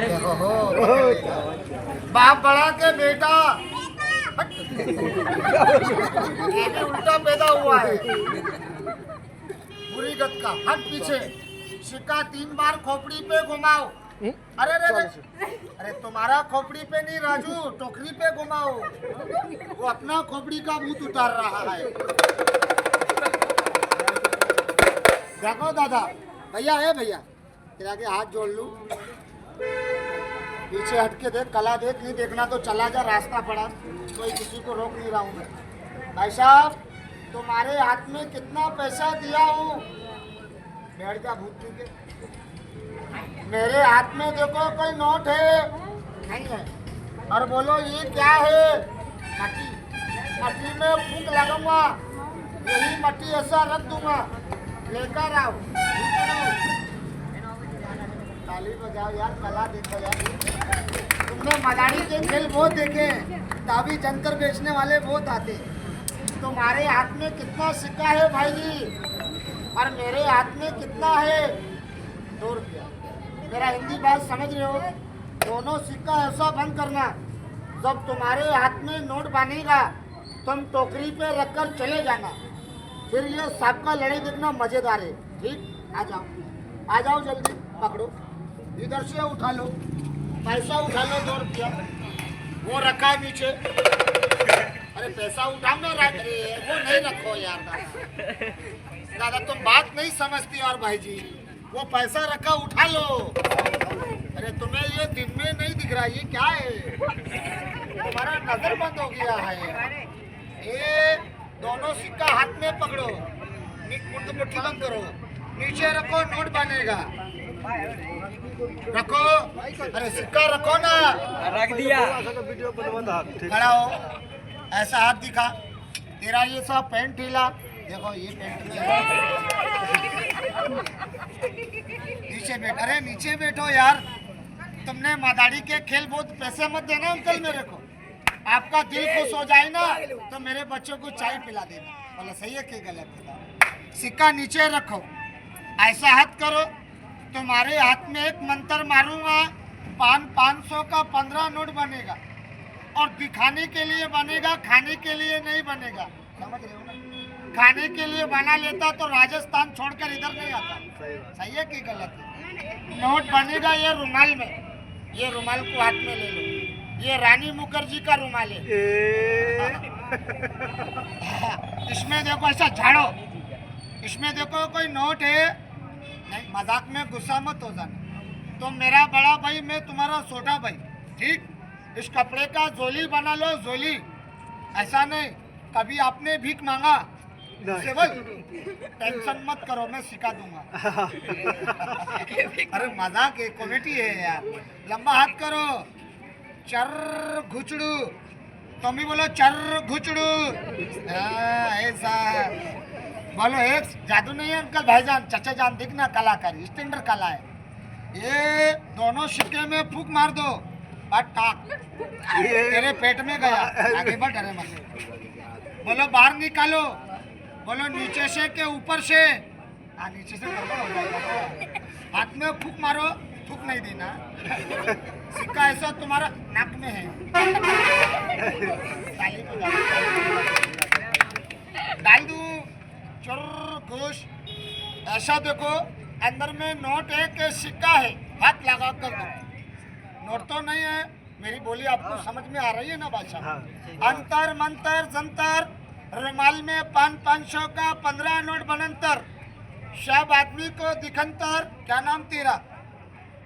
देखो हो बाप बड़ा के बेटा ये भी उल्टा पैदा हुआ है। बुरी गत का हट पीछे। सिक्का 3 बार खोपड़ी पे घुमाओ। अरे अरे अरे तुम्हारा खोपड़ी पे नहीं राजू, टोकरी पे घुमाओ। वो अपना खोपड़ी का भूत उतार रहा है। देखो दादा, भैया है भैया, तेरा के हाथ जोड़ लूं। पीछे हट के देख, कला देख, नहीं देखना तो चला जा, रास्ता पड़ा, कोई किसी को रोक नहीं रहा हूँ मैं। भाई साहब, तुम्हारे हाथ में कितना पैसा दिया हूँ? बैठ जा भूत के। मेरे हाथ में देखो कोई नोट है? नहीं है। और बोलो ये क्या है? मट्टी। मट्टी में फूंक लगाऊंगा, यही मट्टी ऐसा रख दूंगा, लेकर आओ। ताली बजाओ यार, कला देखो यार। तुमने मदारी के खेल बहुत देखे, दाबी जंतर बेचने वाले बहुत आते। तुम्हारे हाथ में कितना सिक्का है भाई जी, और मेरे हाथ में कितना है? 2 रुपया। मेरा हिंदी बात समझ रहे हो? दोनों सिक्का ऐसा बंद करना, जब तुम्हारे हाथ में नोट बनेगा तुम टोकरी पे रखकर चले जाना। फिर ये सबका लड़ाई देखना मजेदार है। ठीक, आ जाओ जल्दी, पकड़ो, इधर से उठा लो, पैसा उठा लो 2 रुपया, वो रखा है नीचे। अरे पैसा उठाओ ना, वो नहीं रखो यार दादा, तुम बात नहीं समझती। और भाई जी, वो पैसा रखा, उठा लो। अरे तुम्हें ये दिन में नहीं दिख रहा, ये क्या है? तुम्हारा नजर बंद हो गया है। ये दोनों सिक्का हाथ में पकड़ो, मुट्ठी बंद करो, नीचे रखो, नोट बनेगा। रखो, अरे सिक्का रखो ना। रख दिया। खड़ा हो, ऐसा हाथ दिखा। तेरा ये सब पेंट ढीला, देखो ये पेंट नीचे बैठ। अरे नीचे बैठो यार, तुमने मादाड़ी के खेल बहुत। पैसे मत देना अंकल मेरे को, आपका दिल खुश हो जाए ना तो मेरे बच्चों को चाय पिला देना। बोला सही है कि गलत है? सिक्का नीचे रखो, ऐसा हाथ करो, तुम्हारे हाथ में एक मंत्र मारूंगा, 500 का 15 नोट बनेगा, और दिखाने के लिए बनेगा, खाने के लिए नहीं बनेगा। समझ रहे हो ना? खाने के लिए बना लेता तो राजस्थान छोड़कर इधर नहीं आता। सही है कि गलत है? नोट बनेगा ये रुमाल में, ये रुमाल को हाथ में ले लो, ये रानी मुखर्जी का रुमाल है। इसमें देखो, ऐसा झाड़ो, इसमें देखो कोई नोट है? नहीं, मजाक में गुस्सा मत हो जाना। तो मेरा बड़ा भाई, मैं तुम्हारा छोटा भाई, ठीक? इस कपड़े का जोली बना लो, जोली। ऐसा नहीं कभी आपने भीख मांगा, टेंशन मत करो, मैं सिखा दूंगा। अरे मजाक है, कॉमेडी है यार। लंबा हाथ करो, चर घुचड़ू, तुम ही बोलो चर घुचड़ू। ऐसा बोलो। एक जादू नहीं है अंकल, भाईजान, चचा जान, दिखना कलाकारी, स्टैंडर्ड कला है। ये दोनों सिक्के में फूंक मार दो, टाक तेरे पेट में गया। आगे बढ़, डरे मत। बोलो बाहर निकालो, बोलो नीचे से के ऊपर से। नीचे से गड़बड़ हो जाएगा। हाथ में फूंक मारो, थूक नहीं देना। सिक्का ऐसा तुम्हारा नाक में है। डाल दूं, चुर घुस। ऐसा देखो, अंदर में नोट है कि सिक्का है? हाथ लगा कर दो। नोट तो नहीं है, मेरी बोली आपको समझ में आ रही है ना भाषा? अंतर मंतर जंतर, रुमाल में 500 का 15 नोट बनंतर, सब आदमी को दिखंतर। क्या नाम तेरा?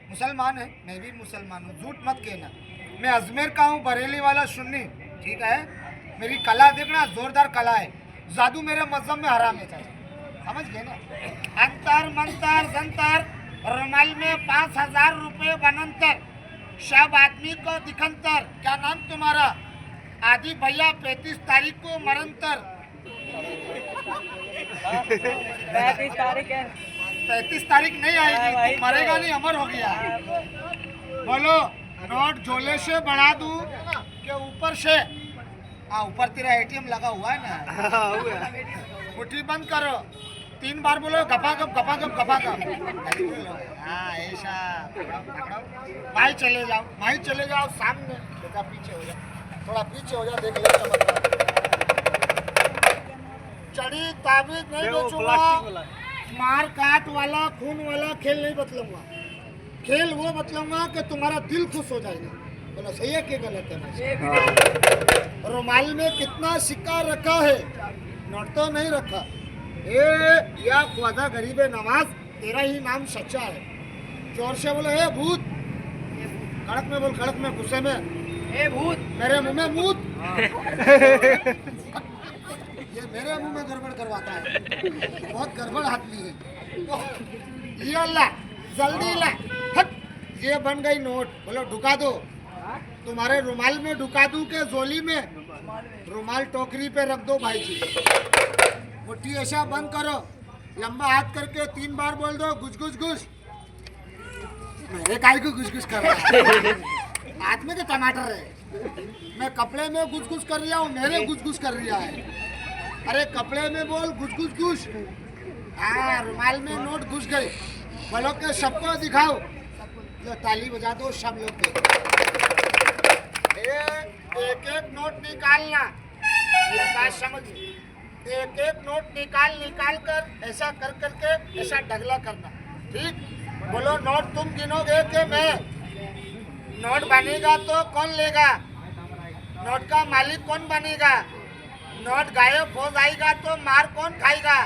मुसलमान है? मैं भी मुसलमान हूँ, झूठ मत कहना। मैं अजमेर का हूँ, बरेली वाला सुन्नी, ठीक है? मेरी कला देखना, जोरदार कला है। जादू मेरे मजहब में हराम है, समझ गए ना? अंतर मंतर जंतर, रुमाल में 5000 रुपये बनंतर, सब आदमी को दिखंतर। क्या नाम तुम्हारा? आदि भैया 35 तारीख को मरंतर। 35 तारीख है। 35 तारीख नहीं आएगी, तू मरेगा नहीं, अमर हो गया। बोलो, नोट झोले से बढ़ा दूं कि ऊपर से? ऊपर तेरा ATM लगा हुआ है ना। मुट्ठी बंद करो, 3 बार बोलो गपा गप गपा गप गपा गप। हाँ ऐसा। भाई चले जाओ सामने। बेटा पीछे हो जाओ, थोड़ा पीछे हो जाओ, देख ले चमत्कार। चढ़ी ताबीज नहीं बेचूंगा, मार काट वाला खून वाला खेल नहीं बतलाऊंगा। खेल वो बतलाऊंगा कि तुम्हारा दिल खुश हो जाएगा। बोलो सही है कि गलत है? रुमाल में कितना सिक्का रखा है? नोट तो नहीं रखा। या ख्वाजा गरीब नवाज, तेरा ही नाम सच्चा है। जोर से बोलो ए भूत। कड़क में बोल, कड़क में, गुस्से में। ए भूत, मेरे मुंह में मूत। ये मेरे मुंह में गड़बड़ करवाता है, बहुत गड़बड़ आदमी है। ये अल्लाह जल्दी ला। हट, ये बन गई नोट। बोलो ढुका दो। तुम्हारे रुमाल में ढुका दूं के जोली में? रुमाल टोकरी पे रख दो भाई जी। मुट्ठी ऐसा बंद करो, लंबा हाथ करके 3 बार बोल दो गुज गुज गुज। मेरे काय को गुज गुज कर रहा है? हाथ में तो टमाटर है। मैं कपड़े में गुज गुज कर रहा हूँ, मेरे गुज गुज कर रहा है। अरे कपड़े में बोल गुज गुज गुज। हाँ, रुमाल में नोट घुस गई। बोलो के सबको दिखाओ। लो ताली बजा दो सब लोग के। एक एक नोट निकालना, मेरी बात समझिए। एक एक नोट निकाल कर ऐसा कर करके ऐसा ढगला करना, ठीक? बोलो नोट तुम गिनोगे कि मैं? नोट बनेगा तो कौन लेगा? नोट का मालिक कौन बनेगा? नोट गायब हो जाएगा तो मार कौन खाएगा?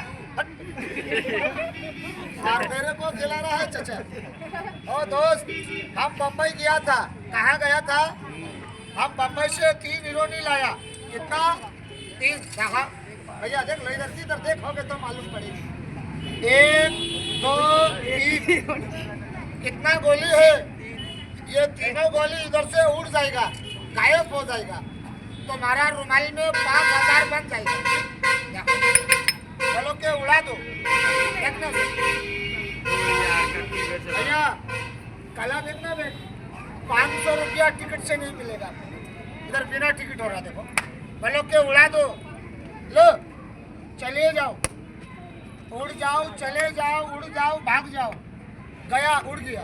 और मेरे को खिला रहा है चाचा। ओ दोस्त, हम बम्बई गया था। कहाँ गया था? हम बम्बई से 3 हीरोनी लाया। कितना? 3। भैया देख लो, इधर देखोगे तो मालूम पड़ेगी। 1 2 3। कितना गोली है? ये तीनों गोली इधर से उड़ जाएगा, गायब हो जाएगा। तुम्हारा रुमाल में 5000 बन जाएगा। चलो के उड़ा दो। देखना भैया, कला देखना बेट। 500 रुपया टिकट से नहीं मिलेगा। इधर बिना टिकट हो रहा, देखो। बोलो के उड़ा दो। लो चले जाओ, उड़ जाओ, चले जाओ, उड़ जाओ, भाग जाओ। गया, उड़ गया।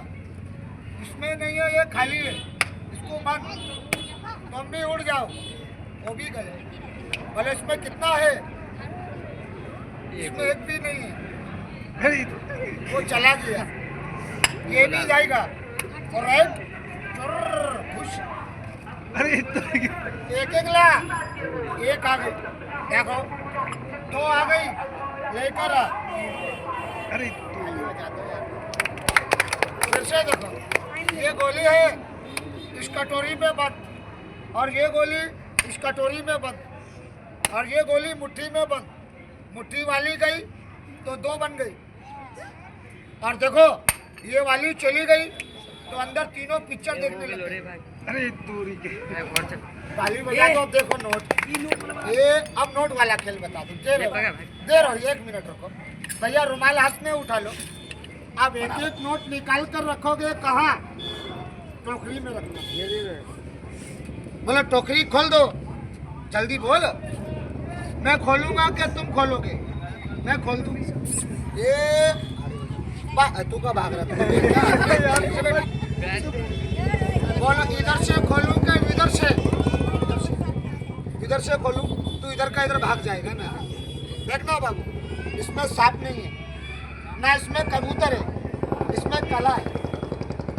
इसमें नहीं है, ये खाली है, इसको बंद। तुम भी उड़ जाओ, वो भी गए। बोले इसमें कितना है? इसमें एक भी नहीं है, वो चला गया। ये भी जाएगा। और खुश। एक ला, एक आ गई। देखो 2 आ गई, लेकर आ। अरे फिर से देखो, ये गोली है इस कटोरी में बंद, और ये गोली इस कटोरी में बंद, और ये गोली मुट्ठी में बंद। मुट्ठी वाली गई तो 2 बन गई। और देखो ये वाली चली गई तो अंदर तीनों पिक्चर देखने लगे। अरे दूरी के ताली बजा दो। देखो नोट, ये अब नोट वाला खेल बता दूं। दे रहो 1 मिनट रुको भैया। रुमाल हाथ में उठा लो। अब एक एक नोट निकाल कर रखोगे कहाँ? टोकरी में रखना। बोलो टोकरी खोल दो, जल्दी बोल। मैं खोलूंगा कि तुम खोलोगे? मैं खोल दूँ। ये तू का भाग रहा था? बोलो इधर से खोलूं कि इधर से? इधर से खोलूं? तू इधर का इधर भाग जाएगा ना। देखना बाबू, इसमें सांप नहीं है ना, इसमें कबूतर है, इसमें कला है।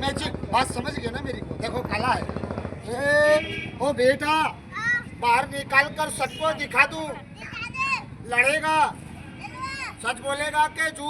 मैजिक, बात समझ गए ना मेरी को? देखो कला है। ओ बेटा, बाहर निकाल कर सबको दिखा दूं, लड़ेगा? सच बोलेगा कि झूठ?